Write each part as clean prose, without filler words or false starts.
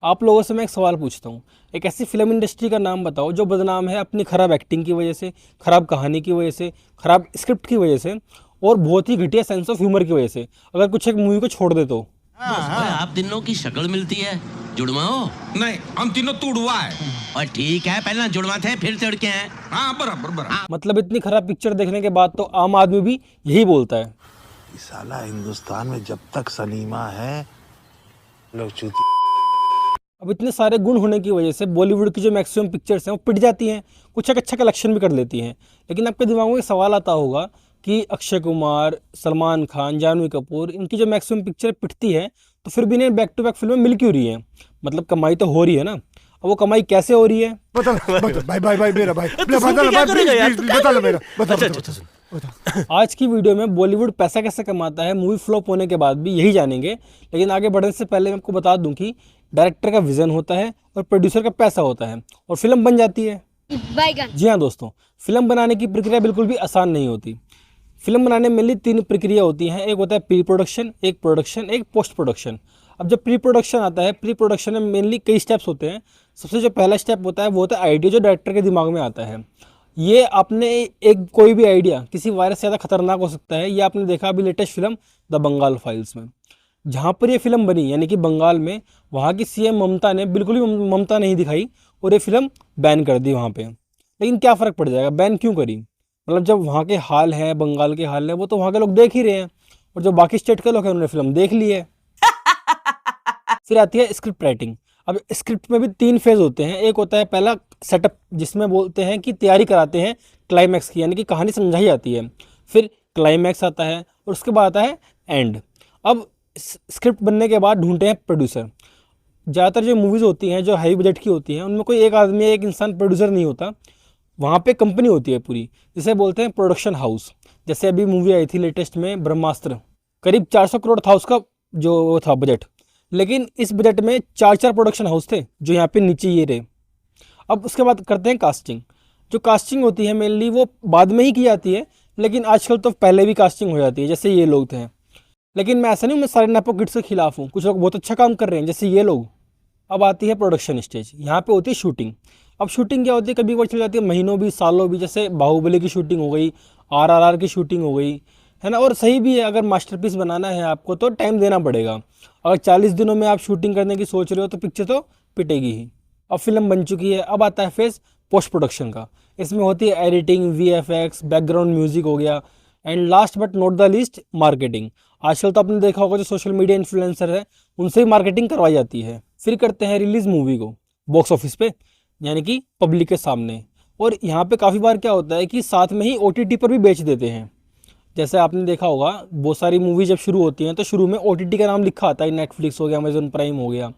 आप लोगों से मैं एक सवाल पूछता हूँ। एक ऐसी फिल्म इंडस्ट्री का नाम बताओ जो बदनाम है अपनी खराब एक्टिंग की वजह से, खराब कहानी की वजह से, खराब स्क्रिप्ट की वजह से और बहुत ही घटिया सेंस ऑफ ह्यूमर की वजह से। अगर कुछ एक मूवी को छोड़ दे तो आप तीनों की शक्ल मिलती है, जुड़वा हो? नहीं, हम तीनों तुड़वा है। और ठीक है, पहला जुड़वा थे फिर तड़के हैं। हाँ, बराबर बराबर। मतलब इतनी खराब पिक्चर देखने के बाद तो आम आदमी भी यही बोलता है। साला हिंदुस्तान में जब तक सलीमा है लोग चूती। अब इतने सारे गुण होने की वजह से बॉलीवुड की जो मैक्सिमम पिक्चर्स हैं वो पिट जाती हैं, कुछ एक अच्छा कलेक्शन भी कर लेती हैं। लेकिन आपके दिमाग में एक सवाल आता होगा कि अक्षय कुमार, सलमान खान, जानवी कपूर, इनकी जो मैक्सिमम पिक्चर पिटती है तो फिर भी इन्हें बैक टू बैक फिल्में मिल क्यों रही हैं? मतलब कमाई तो हो रही है ना। अब वो कमाई कैसे हो रही है? बता भाई भाई भाई मेरा भाई बता मेरा बता। आज की वीडियो में बॉलीवुड पैसा कैसे कमाता है मूवी फ्लॉप होने के बाद भी यही जानेंगे। लेकिन आगे बढ़ने से पहले मैं आपको बता दूं कि डायरेक्टर का विजन होता है और प्रोड्यूसर का पैसा होता है और फिल्म बन जाती है। जी हाँ दोस्तों, फिल्म बनाने की प्रक्रिया बिल्कुल भी आसान नहीं होती। फिल्म बनाने में मेनली 3 प्रक्रिया होती हैं। एक होता है प्री प्रोडक्शन, एक प्रोडक्शन, एक पोस्ट प्रोडक्शन। अब जब प्री प्रोडक्शन आता है, प्री प्रोडक्शन में मेनली कई स्टेप्स होते हैं। सबसे जो पहला स्टेप होता है वो होता है आइडिया, जो डायरेक्टर के दिमाग में आता है। ये आपने एक कोई भी आइडिया किसी वायरस से ज़्यादा खतरनाक हो सकता है। ये आपने देखा अभी latest film the Bengal files में, जहाँ पर ये फिल्म बनी यानी कि बंगाल में, वहाँ की सीएम ममता ने बिल्कुल भी ममता नहीं दिखाई और ये फिल्म बैन कर दी वहाँ पे। लेकिन क्या फ़र्क पड़ जाएगा, बैन क्यों करी? मतलब जब वहाँ के हाल हैं, बंगाल के हाल हैं, वो तो वहाँ के लोग देख ही रहे हैं और जो बाकी स्टेट के लोग हैं उन्होंने फिल्म देख ली है। फिर आती है स्क्रिप्ट राइटिंग। अब स्क्रिप्ट में भी 3 फेज होते हैं। एक होता है पहला सेटअप, जिसमें बोलते हैं कि तैयारी कराते हैं क्लाइमैक्स की, यानी कि कहानी समझाई जाती है। फिर क्लाइमैक्स आता है और उसके बाद आता है एंड। अब स्क्रिप्ट बनने के बाद ढूंढते हैं प्रोड्यूसर। ज़्यादातर जो मूवीज़ होती हैं जो हाई बजट की होती हैं उनमें कोई एक आदमी, एक इंसान प्रोड्यूसर नहीं होता। वहाँ पे कंपनी होती है पूरी, जिसे बोलते हैं प्रोडक्शन हाउस। जैसे अभी मूवी आई थी लेटेस्ट में ब्रह्मास्त्र, करीब 400 करोड़ था उसका जो वो था बजट। लेकिन इस बजट में 4 प्रोडक्शन हाउस थे जो यहाँ पे नीचे ये रहे। अब उसके बाद करते हैं कास्टिंग। जो कास्टिंग होती है मेनली वो बाद में ही की जाती है, लेकिन आजकल तो पहले भी कास्टिंग हो जाती है, जैसे ये लोग थे। लेकिन मैं ऐसा नहीं हूँ मैं सारे नेपो किड्स के खिलाफ हूँ, कुछ लोग बहुत अच्छा काम कर रहे हैं जैसे ये लोग। अब आती है प्रोडक्शन स्टेज, यहाँ पे होती है शूटिंग। अब शूटिंग क्या होती है, कभी कभी चल जाती है महीनों भी, सालों भी। जैसे बाहुबली की शूटिंग हो गई, RRR की शूटिंग हो गई, है ना। और सही भी है, अगर मास्टरपीस बनाना है आपको तो टाइम देना पड़ेगा। अगर 40 दिनों में आप शूटिंग करने की सोच रहे हो तो पिक्चर तो पिटेगी ही। अब फिल्म बन चुकी है, अब आता है फेज पोस्ट प्रोडक्शन का। इसमें होती है एडिटिंग, VFX, बैकग्राउंड म्यूजिक हो गया, and last but not the least marketing. आजकल तो आपने देखा होगा जो सोशल मीडिया इन्फ्लुएंसर है उनसे ही मार्केटिंग करवाई जाती है। फिर करते हैं रिलीज मूवी को बॉक्स ऑफिस पे, यानी कि पब्लिक के सामने। और यहाँ पे काफ़ी बार क्या होता है कि साथ में ही OTT पर भी बेच देते हैं। जैसे आपने देखा होगा बहुत सारी मूवी जब शुरू होती हैं तो शुरू में OTT का नाम लिखा आता है, नेटफ्लिक्स हो गया, अमेजोन प्राइम हो गया।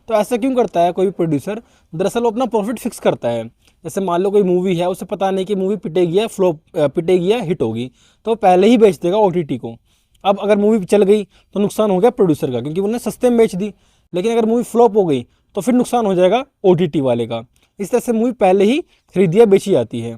तो ऐसा क्यों करता है कोई भी प्रोड्यूसर? दरअसल वो अपना प्रॉफिट फिक्स करता है। जैसे मान लो कोई मूवी है, उसे पता नहीं कि मूवी पिटेगी या फ्लॉप, पिटेगी या हिट होगी, तो पहले ही बेच देगा OTT को। अब अगर मूवी चल गई तो नुकसान हो गया प्रोड्यूसर का, क्योंकि उन्होंने सस्ते में बेच दी। लेकिन अगर मूवी फ्लॉप हो गई तो फिर नुकसान हो जाएगा OTT वाले का। इस तरह से मूवी पहले ही खरीदी या बेची जाती है।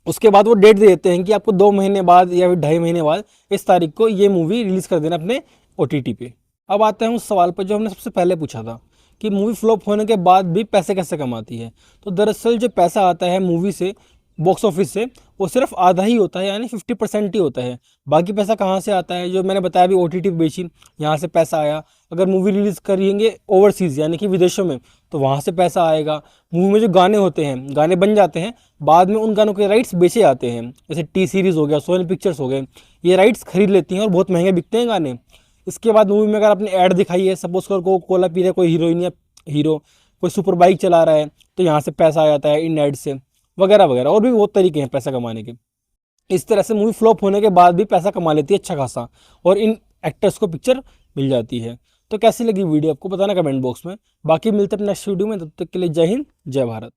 उसके बाद वो डेट दे देते हैं कि आपको 2 महीने बाद या फिर 2.5 महीने बाद इस तारीख को ये मूवी रिलीज़ कर देना अपने OTT पे। अब आते हैं उस सवाल पर जो हमने सबसे पहले पूछा था कि मूवी फ्लॉप होने के बाद भी पैसे कैसे कमाती है। तो दरअसल जो पैसा आता है मूवी से, बॉक्स ऑफिस से, वो सिर्फ आधा ही होता है, यानी 50% ही होता है। बाकी पैसा कहाँ से आता है? जो मैंने बताया अभी OTT पे बेची, यहाँ से पैसा आया। अगर मूवी रिलीज़ करेंगे ओवरसीज़ यानी कि विदेशों में, तो वहाँ से पैसा आएगा। मूवी में जो गाने होते हैं, गाने बन जाते हैं, बाद में उन गानों के राइट्स बेचे जाते हैं। जैसे T सीरीज़ हो गया, सोनी पिक्चर्स हो गए, ये राइट्स खरीद लेती हैं और बहुत महंगे बिकते हैं गाने। इसके बाद मूवी में अगर आपने ऐड दिखाई है, सपोज कर कोका कोला पी रहा है कोई हीरोइन या हीरो, कोई सुपर बाइक चला रहा है, तो यहाँ से पैसा आ जाता है इन ऐड से, वगैरह वगैरह। और भी बहुत तरीके हैं पैसा कमाने के। इस तरह से मूवी फ्लॉप होने के बाद भी पैसा कमा लेती है अच्छा खासा, और इन एक्टर्स को पिक्चर मिल जाती है। तो कैसी लगी वीडियो आपको बताना कमेंट बॉक्स में। बाकी मिलते हैं नेक्स्ट वीडियो में, तब तक के लिए जय हिंद, जय भारत।